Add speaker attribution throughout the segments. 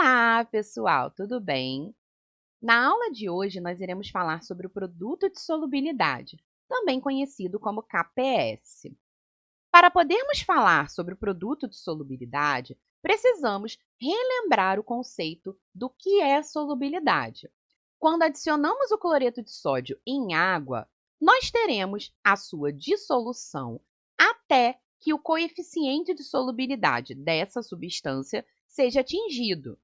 Speaker 1: Olá, pessoal, tudo bem? Na aula de hoje, nós iremos falar sobre o produto de solubilidade, também conhecido como KPS. Para podermos falar sobre o produto de solubilidade, precisamos relembrar o conceito do que é solubilidade. Quando adicionamos o cloreto de sódio em água, nós teremos a sua dissolução até que o coeficiente de solubilidade dessa substância seja atingido.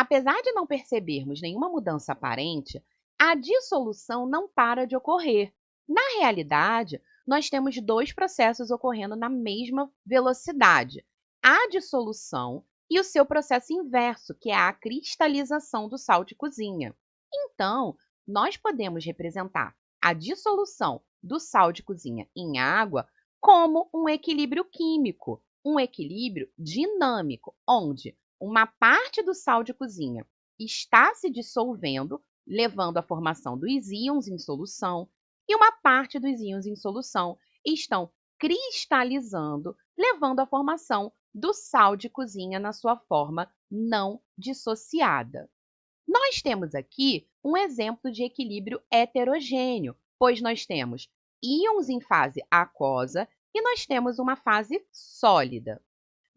Speaker 1: Apesar de não percebermos nenhuma mudança aparente, a dissolução não para de ocorrer. Na realidade, nós temos dois processos ocorrendo na mesma velocidade: a dissolução e o seu processo inverso, que é a cristalização do sal de cozinha. Então, nós podemos representar a dissolução do sal de cozinha em água como um equilíbrio químico, um equilíbrio dinâmico, onde uma parte do sal de cozinha está se dissolvendo, levando à formação dos íons em solução, e uma parte dos íons em solução estão cristalizando, levando à formação do sal de cozinha na sua forma não dissociada. Nós temos aqui um exemplo de equilíbrio heterogêneo, pois nós temos íons em fase aquosa e nós temos uma fase sólida.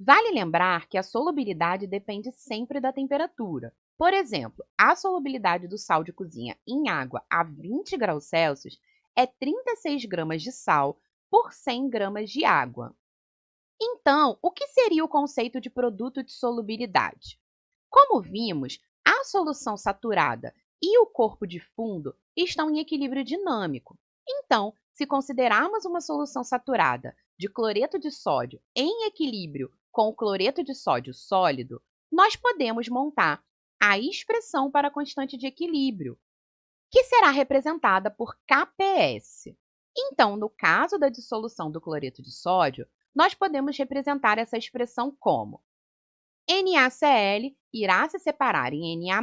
Speaker 1: Vale lembrar que a solubilidade depende sempre da temperatura. Por exemplo, a solubilidade do sal de cozinha em água a 20 graus Celsius é 36 gramas de sal por 100 gramas de água. Então, o que seria o conceito de produto de solubilidade? Como vimos, a solução saturada e o corpo de fundo estão em equilíbrio dinâmico. Então, se considerarmos uma solução saturada de cloreto de sódio em equilíbrio com o cloreto de sódio sólido, nós podemos montar a expressão para a constante de equilíbrio, que será representada por KPS. Então, no caso da dissolução do cloreto de sódio, nós podemos representar essa expressão como NaCl irá se separar em Na+,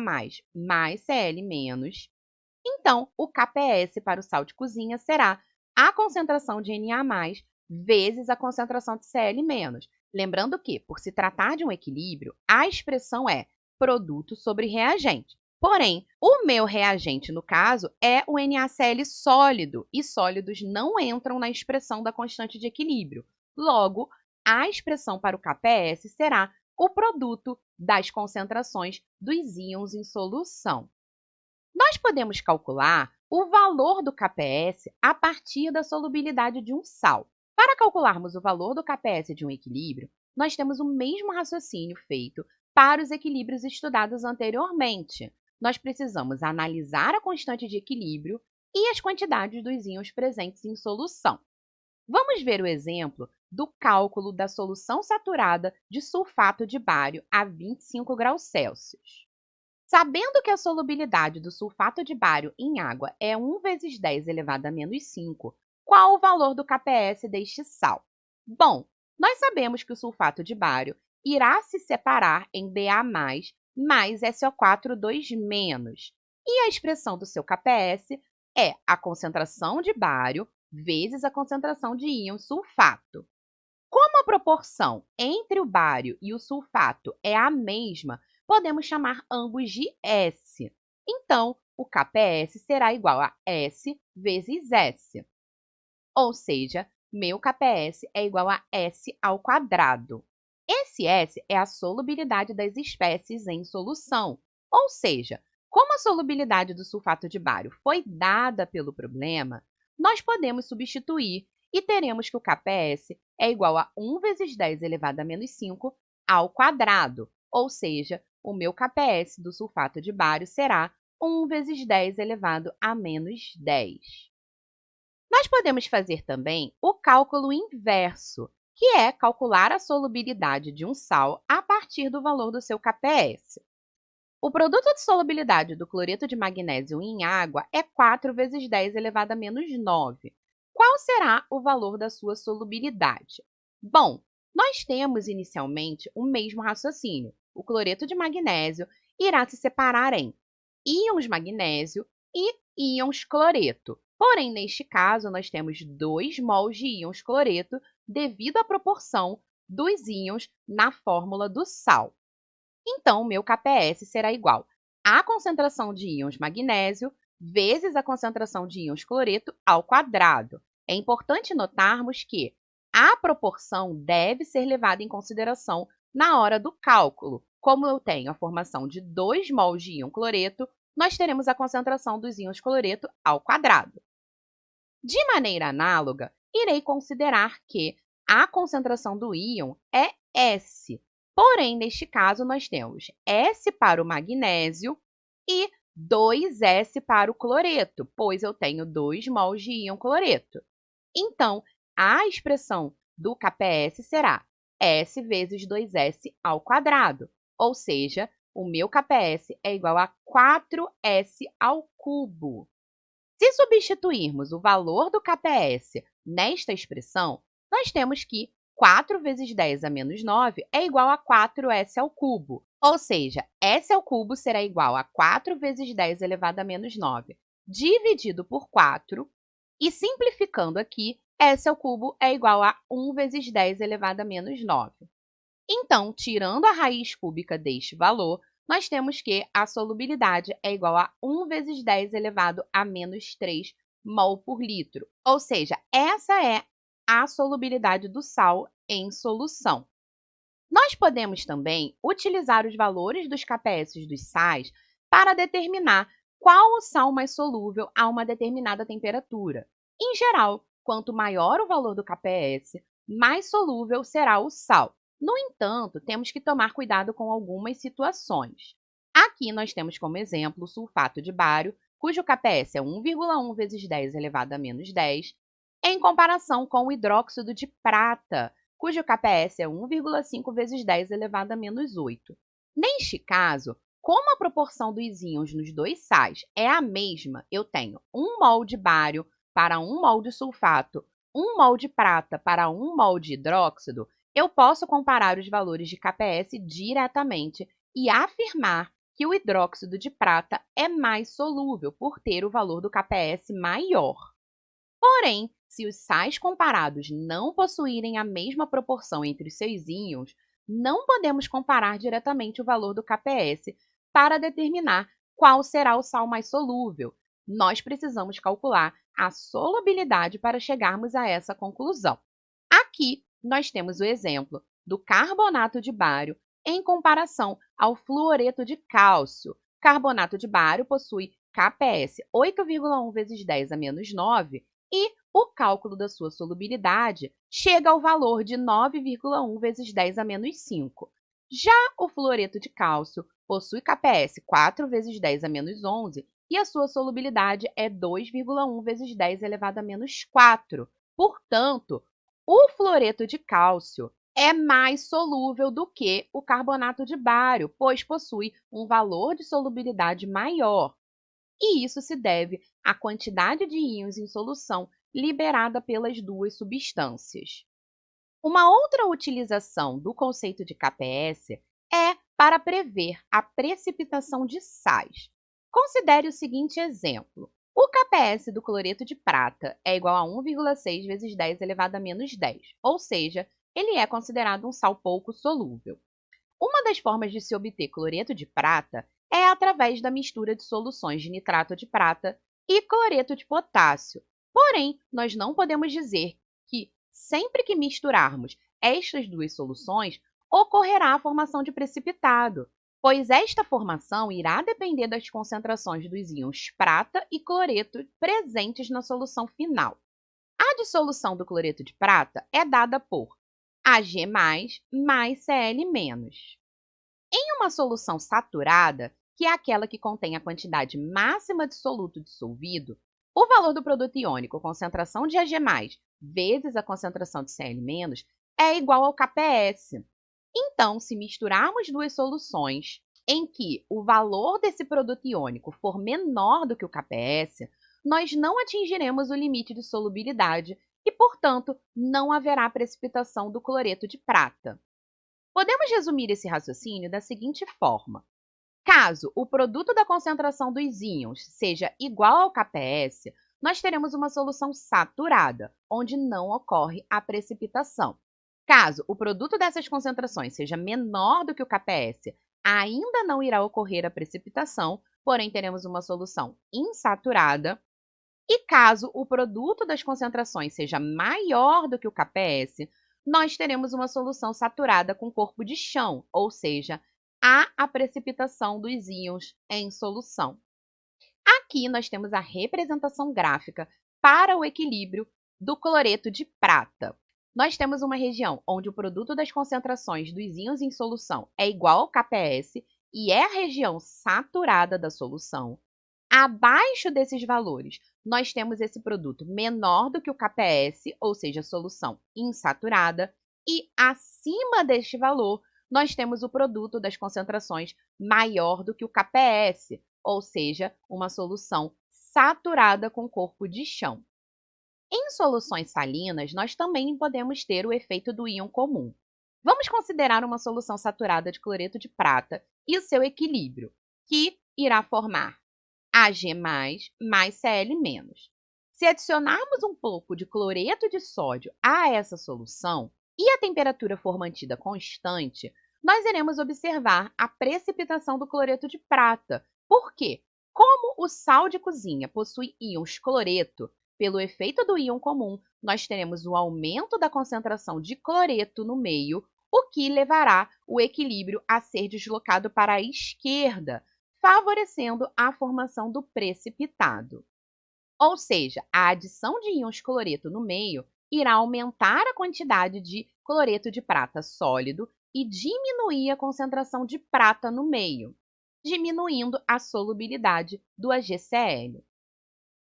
Speaker 1: mais Cl-. Então, o KPS para o sal de cozinha será a concentração de Na+, vezes a concentração de Cl-. Lembrando que, por se tratar de um equilíbrio, a expressão é produto sobre reagente. Porém, o meu reagente, no caso, é o NaCl sólido, e sólidos não entram na expressão da constante de equilíbrio. Logo, a expressão para o KPS será o produto das concentrações dos íons em solução. Nós podemos calcular o valor do KPS a partir da solubilidade de um sal. Para calcularmos o valor do KPS de um equilíbrio, nós temos o mesmo raciocínio feito para os equilíbrios estudados anteriormente. Nós precisamos analisar a constante de equilíbrio e as quantidades dos íons presentes em solução. Vamos ver o exemplo do cálculo da solução saturada de sulfato de bário a 25 graus Celsius. Sabendo que a solubilidade do sulfato de bário em água é 1 vezes 10 elevado a menos 5, qual o valor do KPS deste sal? Bom, nós sabemos que o sulfato de bário irá se separar em Da+, mais SO4 2-, e a expressão do seu KPS é a concentração de bário vezes a concentração de íon sulfato. Como a proporção entre o bário e o sulfato é a mesma, podemos chamar ambos de S. Então, o KPS será igual a S vezes S. Ou seja, meu KPS é igual a S ao quadrado. Esse S é a solubilidade das espécies em solução. Ou seja, como a solubilidade do sulfato de bário foi dada pelo problema, nós podemos substituir e teremos que o KPS é igual a 1 vezes 10 elevado a menos 5 ao quadrado. Ou seja, o meu KPS do sulfato de bário será 1 vezes 10 elevado a menos 10. Nós podemos fazer também o cálculo inverso, que é calcular a solubilidade de um sal a partir do valor do seu KPS. O produto de solubilidade do cloreto de magnésio em água é 4 vezes 10 elevado a menos 9. Qual será o valor da sua solubilidade? Bom, nós temos inicialmente o mesmo raciocínio. O cloreto de magnésio irá se separar em íons magnésio e íons cloreto. Porém, neste caso, nós temos 2 mols de íons cloreto devido à proporção dos íons na fórmula do sal. Então, o meu KPS será igual à concentração de íons magnésio vezes a concentração de íons cloreto ao quadrado. É importante notarmos que a proporção deve ser levada em consideração na hora do cálculo. Como eu tenho a formação de 2 mols de íon cloreto, nós teremos a concentração dos íons cloreto ao quadrado. De maneira análoga, irei considerar que a concentração do íon é S. Porém, neste caso, nós temos S para o magnésio e 2S para o cloreto, pois eu tenho 2 mols de íon cloreto. Então, a expressão do KPS será S vezes 2S ao quadrado, ou seja, o meu KPS é igual a 4S ao cubo. Se substituirmos o valor do KPS nesta expressão, nós temos que 4 vezes 10 a menos 9 é igual a 4S ao cubo, ou seja, S ao cubo será igual a 4 vezes 10 elevado a menos 9, dividido por 4, e simplificando aqui, S ao cubo é igual a 1 vezes 10 elevado a menos 9. Então, tirando a raiz cúbica deste valor, nós temos que a solubilidade é igual a 1 vezes 10 elevado a menos 3 mol por litro. Ou seja, essa é a solubilidade do sal em solução. Nós podemos também utilizar os valores dos KPS dos sais para determinar qual o sal mais solúvel a uma determinada temperatura. Em geral, quanto maior o valor do KPS, mais solúvel será o sal. No entanto, temos que tomar cuidado com algumas situações. Aqui nós temos como exemplo o sulfato de bário, cujo KPS é 1,1 vezes 10 elevado a menos 10, em comparação com o hidróxido de prata, cujo KPS é 1,5 vezes 10 elevado a menos 8. Neste caso, como a proporção dos íons nos dois sais é a mesma, eu tenho 1 mol de bário para 1 mol de sulfato, 1 mol de prata para 1 mol de hidróxido, eu posso comparar os valores de KPS diretamente e afirmar que o hidróxido de prata é mais solúvel por ter o valor do KPS maior. Porém, se os sais comparados não possuírem a mesma proporção entre os seus íons, não podemos comparar diretamente o valor do KPS para determinar qual será o sal mais solúvel. Nós precisamos calcular a solubilidade para chegarmos a essa conclusão. Aqui, nós temos o exemplo do carbonato de bário em comparação ao fluoreto de cálcio. Carbonato de bário possui KPS 8,1 vezes 10 a menos 9 e o cálculo da sua solubilidade chega ao valor de 9,1 vezes 10 a menos 5. Já o fluoreto de cálcio possui KPS 4 vezes 10 a menos 11 e a sua solubilidade é 2,1 vezes 10 elevado a menos 4. Portanto, o fluoreto de cálcio é mais solúvel do que o carbonato de bário, pois possui um valor de solubilidade maior. E isso se deve à quantidade de íons em solução liberada pelas duas substâncias. Uma outra utilização do conceito de KPS é para prever a precipitação de sais. Considere o seguinte exemplo. O KPS do cloreto de prata é igual a 1,6 vezes 10 elevado a menos 10, ou seja, ele é considerado um sal pouco solúvel. Uma das formas de se obter cloreto de prata é através da mistura de soluções de nitrato de prata e cloreto de potássio. Porém, nós não podemos dizer que, sempre que misturarmos estas duas soluções, ocorrerá a formação de precipitado, pois esta formação irá depender das concentrações dos íons prata e cloreto presentes na solução final. A dissolução do cloreto de prata é dada por Ag+, mais Cl-. Em uma solução saturada, que é aquela que contém a quantidade máxima de soluto dissolvido, o valor do produto iônico, concentração de Ag+, vezes a concentração de Cl-, é igual ao KPS. Então, se misturarmos duas soluções em que o valor desse produto iônico for menor do que o KPS, nós não atingiremos o limite de solubilidade e, portanto, não haverá precipitação do cloreto de prata. Podemos resumir esse raciocínio da seguinte forma. Caso o produto da concentração dos íons seja igual ao KPS, nós teremos uma solução saturada, onde não ocorre a precipitação. Caso o produto dessas concentrações seja menor do que o KPS, ainda não irá ocorrer a precipitação, porém teremos uma solução insaturada. E caso o produto das concentrações seja maior do que o KPS, nós teremos uma solução saturada com corpo de chão, ou seja, há a precipitação dos íons em solução. Aqui nós temos a representação gráfica para o equilíbrio do cloreto de prata. Nós temos uma região onde o produto das concentrações dos íons em solução é igual ao KPS e é a região saturada da solução. Abaixo desses valores, nós temos esse produto menor do que o KPS, ou seja, solução insaturada, e acima deste valor, nós temos o produto das concentrações maior do que o KPS, ou seja, uma solução saturada com corpo de chão. Em soluções salinas, nós também podemos ter o efeito do íon comum. Vamos considerar uma solução saturada de cloreto de prata e o seu equilíbrio, que irá formar Ag+, mais Cl-. Se adicionarmos um pouco de cloreto de sódio a essa solução e a temperatura for mantida constante, nós iremos observar a precipitação do cloreto de prata. Por quê? Como o sal de cozinha possui íons cloreto, pelo efeito do íon comum, nós teremos o aumento da concentração de cloreto no meio, o que levará o equilíbrio a ser deslocado para a esquerda, favorecendo a formação do precipitado. Ou seja, a adição de íons cloreto no meio irá aumentar a quantidade de cloreto de prata sólido e diminuir a concentração de prata no meio, diminuindo a solubilidade do AgCl.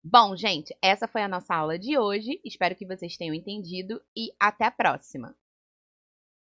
Speaker 1: Bom, gente, essa foi a nossa aula de hoje. Espero que vocês tenham entendido e até a próxima!